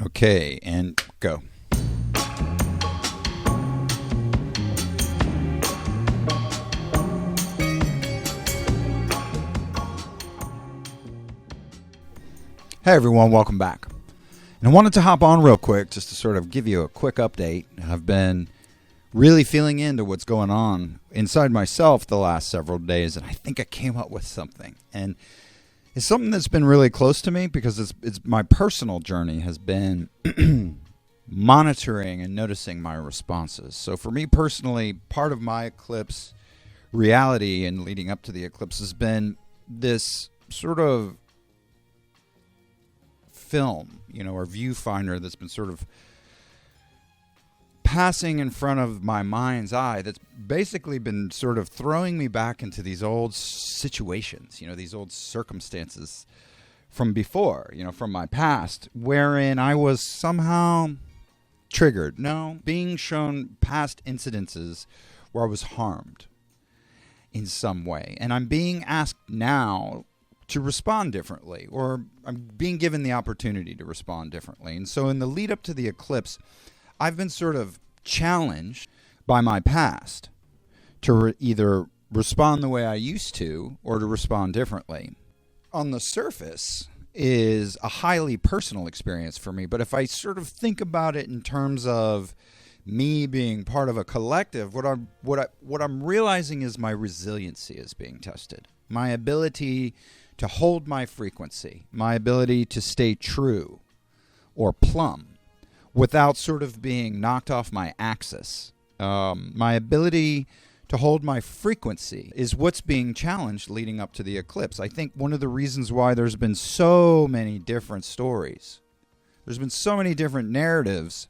Okay, and go. Hey everyone, welcome back. And I wanted to hop on real quick just to sort of give you a quick update. I've been really feeling into what's going on inside myself the last several days, and I think I came up with something. And it's something that's been really close to me because it's my personal journey has been monitoring and noticing my responses. So for me personally, part of my eclipse reality and leading up to the eclipse has been this sort of film, or viewfinder that's been sort of passing in front of my mind's eye that's basically been sort of throwing me back into these old situations, these old circumstances from before, from my past, wherein I was somehow triggered. Being shown past incidences where I was harmed in some way. And I'm being asked now to respond differently, or I'm being given the opportunity to respond differently. And so in the lead up to the eclipse, I've been sort of challenged by my past to either respond the way I used to or to respond differently. On the surface is a highly personal experience for me, but if I sort of think about it in terms of me being part of a collective, what I'm realizing is my resiliency is being tested. My ability to hold my frequency, my ability to stay true or plumb without sort of being knocked off my axis. My ability to hold my frequency is what's being challenged leading up to the eclipse. I think one of the reasons why there's been so many different stories, there's been so many different narratives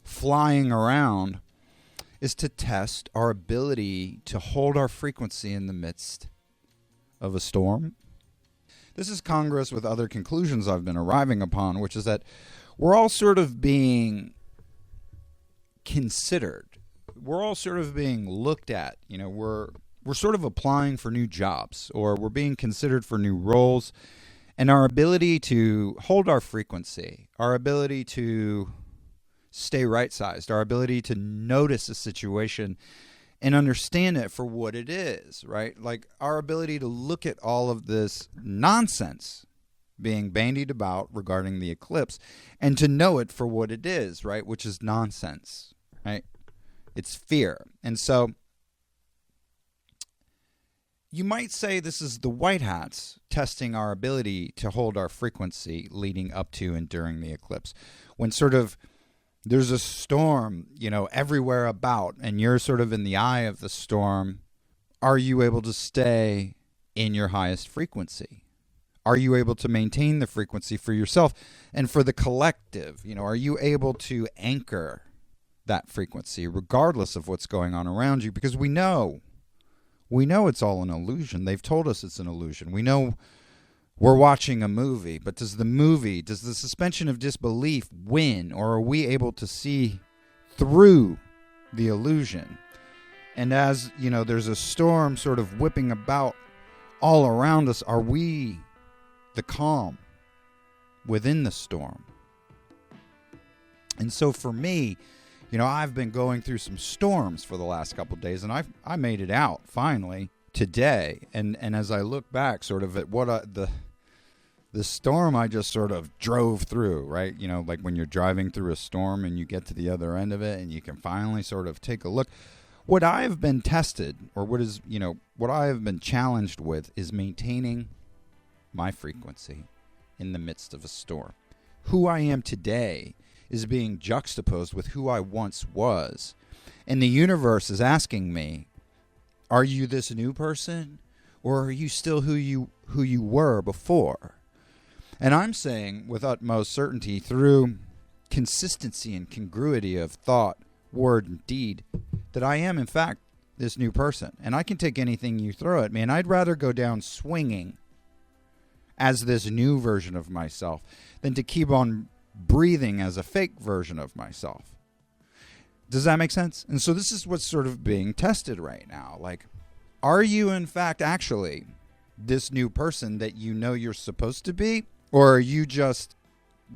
flying around, is to test our ability to hold our frequency in the midst of a storm. This is congruous with other conclusions I've been arriving upon, which is that we're all sort of being considered. We're all sort of being looked at. We're sort of applying for new jobs, or we're being considered for new roles. And our ability to hold our frequency, our ability to stay right-sized, our ability to notice a situation and understand it for what it is, right? Like our ability to look at all of this nonsense being bandied about regarding the eclipse and to know it for what it is, right? Which is nonsense, right? It's fear. And so you might say this is the white hats testing our ability to hold our frequency leading up to and during the eclipse. When sort of there's a storm, everywhere about, and you're sort of in the eye of the storm, are you able to stay in your highest frequency? Are you able to maintain the frequency for yourself and for the collective? Are you able to anchor that frequency regardless of what's going on around you? Because we know it's all an illusion. They've told us it's an illusion. We know we're watching a movie, but does the suspension of disbelief win, or are we able to see through the illusion? And as, there's a storm sort of whipping about all around us, are we the calm within the storm? And so for me, I've been going through some storms for the last couple of days, and I made it out finally today. And as I look back sort of at what the storm I just sort of drove through, right? Like when you're driving through a storm and you get to the other end of it and you can finally sort of take a look. What I have been tested, or what I have been challenged with, is maintaining my frequency in the midst of a storm. Who I am today is being juxtaposed with who I once was. And the universe is asking me, are you this new person, or are you still who you were before? And I'm saying with utmost certainty, through consistency and congruity of thought, word, and deed, that I am in fact this new person. And I can take anything you throw at me, and I'd rather go down swinging as this new version of myself than to keep on breathing as a fake version of myself. Does that make sense? And so this is what's sort of being tested right now. Like, are you in fact actually this new person that you know you're supposed to be? Or are you just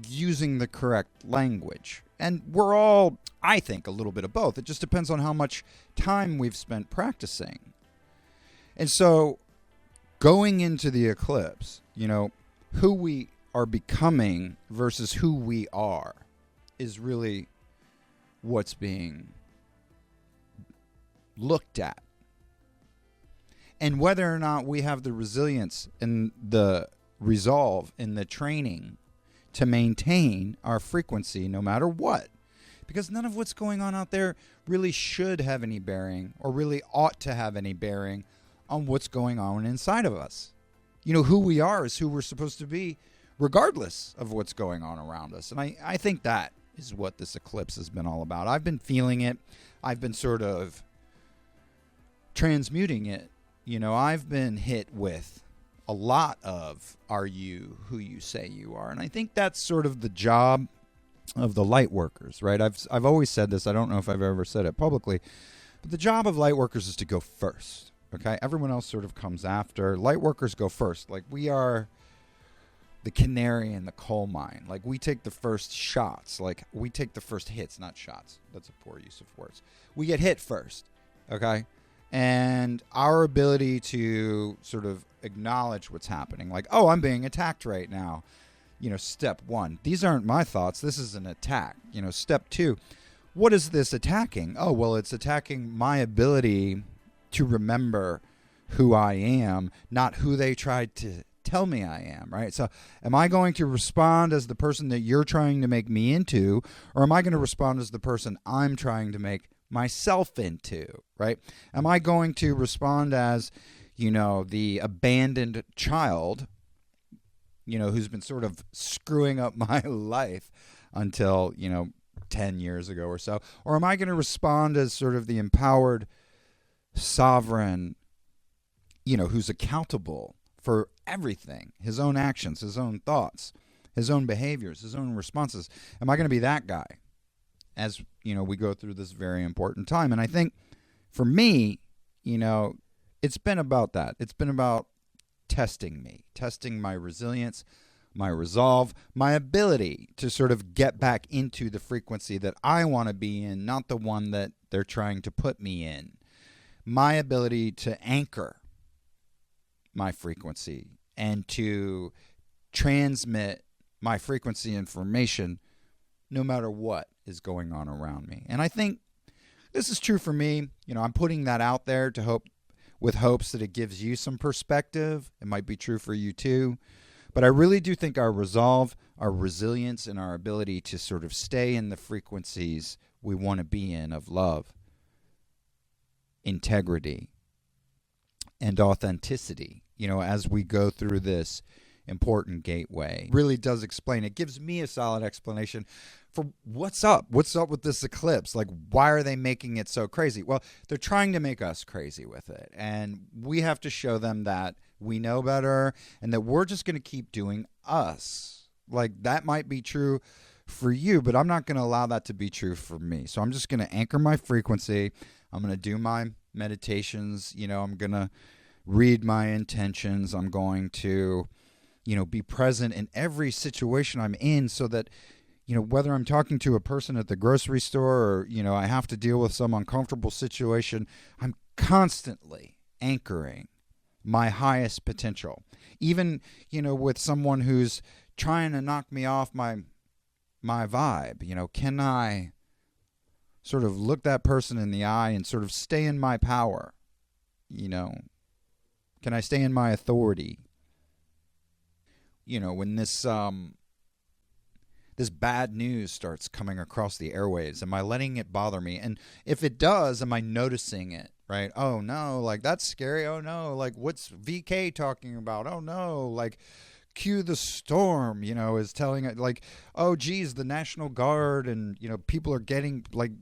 using the correct language. And we're all, I think, a little bit of both. It just depends on how much time we've spent practicing. And so going into the eclipse, who we are becoming versus who we are is really what's being looked at. And whether or not we have the resilience and the resolve and the training to maintain our frequency no matter what. Because none of what's going on out there really should have any bearing or really ought to have any bearing on what's going on inside of us. Who we are is who we're supposed to be regardless of what's going on around us. And I think that is what this eclipse has been all about. I've been feeling it. I've been sort of transmuting it. I've been hit with a lot of, are you who you say you are? And I think that's sort of the job of the light workers, right? I've always said this. I don't know if I've ever said it publicly, but the job of light workers is to go first, okay? Everyone else sort of comes after. Light workers go first. Like, we are the canary in the coal mine. Like, we take the first shots. Like, we take the first hits, not shots. That's a poor use of words. We get hit first, okay? And our ability to sort of acknowledge what's happening, like, oh, I'm being attacked right now. Step one, these aren't my thoughts. This is an attack. Step two, what is this attacking? Oh, well, it's attacking my ability to remember who I am, not who they tried to tell me I am, right? So am I going to respond as the person that you're trying to make me into, or am I going to respond as the person I'm trying to make myself into, right? Am I going to respond as, the abandoned child, who's been sort of screwing up my life until, 10 years ago or so? Or am I going to respond as sort of the empowered, sovereign, who's accountable for everything, his own actions, his own thoughts, his own behaviors, his own responses? Am I going to be that guy as, we go through this very important time? And I think for me, it's been about that. It's been about testing me, testing my resilience, my resolve, my ability to sort of get back into the frequency that I want to be in, not the one that they're trying to put me in. My ability to anchor my frequency and to transmit my frequency information no matter what is going on around me. And I think this is true for me. I'm putting that out there with hopes that it gives you some perspective. It might be true for you too. But I really do think our resolve, our resilience, and our ability to sort of stay in the frequencies we want to be in of love, integrity, and authenticity, as we go through this important gateway, really does explain. It gives me a solid explanation for what's up. What's up with this eclipse? Like, why are they making it so crazy? Well, they're trying to make us crazy with it. And we have to show them that we know better and that we're just going to keep doing us. Like, that might be true for you, but I'm not going to allow that to be true for me. So I'm just going to anchor my frequency. I'm going to do my meditations. I'm going to read my intentions. I'm going to, be present in every situation I'm in so that, whether I'm talking to a person at the grocery store or, I have to deal with some uncomfortable situation, I'm constantly anchoring my highest potential. Even, with someone who's trying to knock me off my vibe, can I sort of look that person in the eye and sort of stay in my power? Can I stay in my authority? When this bad news starts coming across the airwaves, am I letting it bother me? And if it does, am I noticing it, right? Oh, no, like, that's scary. Oh, no, like, what's VK talking about? Oh, no, like, cue the storm, is telling it, like, oh, geez, the National Guard and, people are getting, like,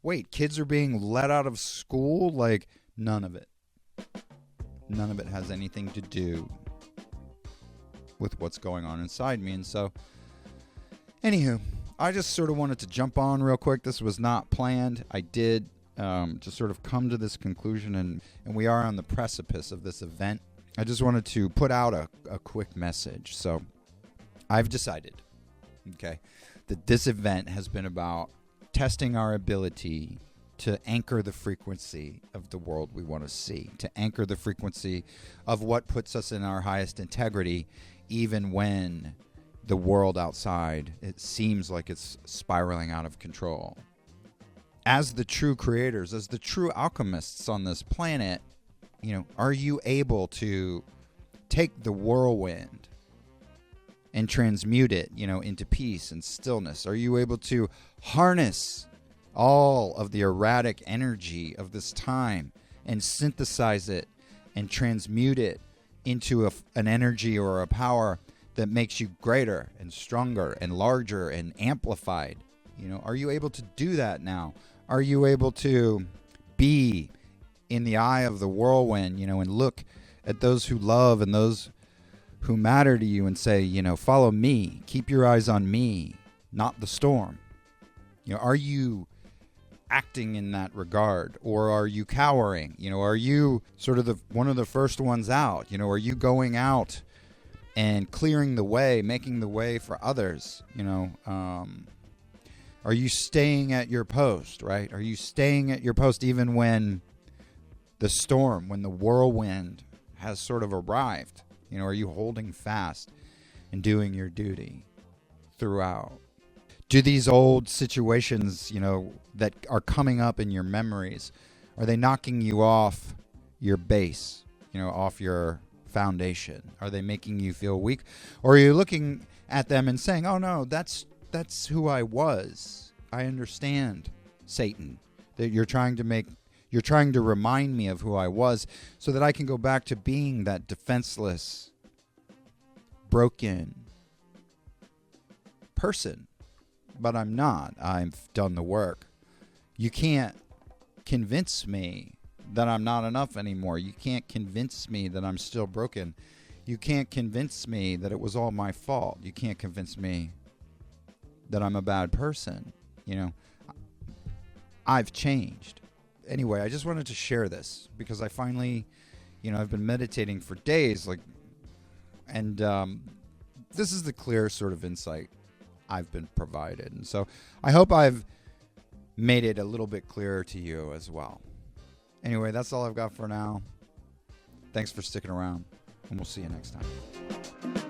wait, kids are being let out of school? Like, none of it. None of it has anything to do with what's going on inside me. And so, anywho, I just sort of wanted to jump on real quick. This was not planned. I did just sort of come to this conclusion, and we are on the precipice of this event. I just wanted to put out a quick message. So I've decided Okay. That this event has been about testing our ability to anchor the frequency of the world we want to see, to anchor the frequency of what puts us in our highest integrity, even when the world outside, it seems like it's spiraling out of control. As the true creators, as the true alchemists on this planet, are you able to take the whirlwind and transmute it, into peace and stillness? Are you able to harness all of the erratic energy of this time and synthesize it and transmute it into an energy or a power that makes you greater and stronger and larger and amplified? Are you able to do that now? Are you able to be in the eye of the whirlwind, and look at those who love and those who matter to you and say, follow me, keep your eyes on me, not the storm? Are you acting in that regard, or are you cowering? Are you sort of one of the first ones out? Are you going out and clearing the way, making the way for others? Are you staying at your post, right? Are you staying at your post even when the storm, when the whirlwind has sort of arrived? Are you holding fast and doing your duty throughout? Do these old situations, that are coming up in your memories, are they knocking you off your base, off your foundation? Are they making you feel weak? Or are you looking at them and saying, oh no, that's who I was. I understand, Satan, that you're trying to remind me of who I was so that I can go back to being that defenseless, broken person. But I'm not. I've done the work. You can't convince me that I'm not enough anymore. You can't convince me that I'm still broken. You can't convince me that it was all my fault. You can't convince me that I'm a bad person. I've changed. Anyway, I just wanted to share this because I finally, I've been meditating for days, and this is the clear sort of insight I've been provided. And so I hope I've made it a little bit clearer to you as well. Anyway, that's all I've got for now. Thanks for sticking around, and we'll see you next time.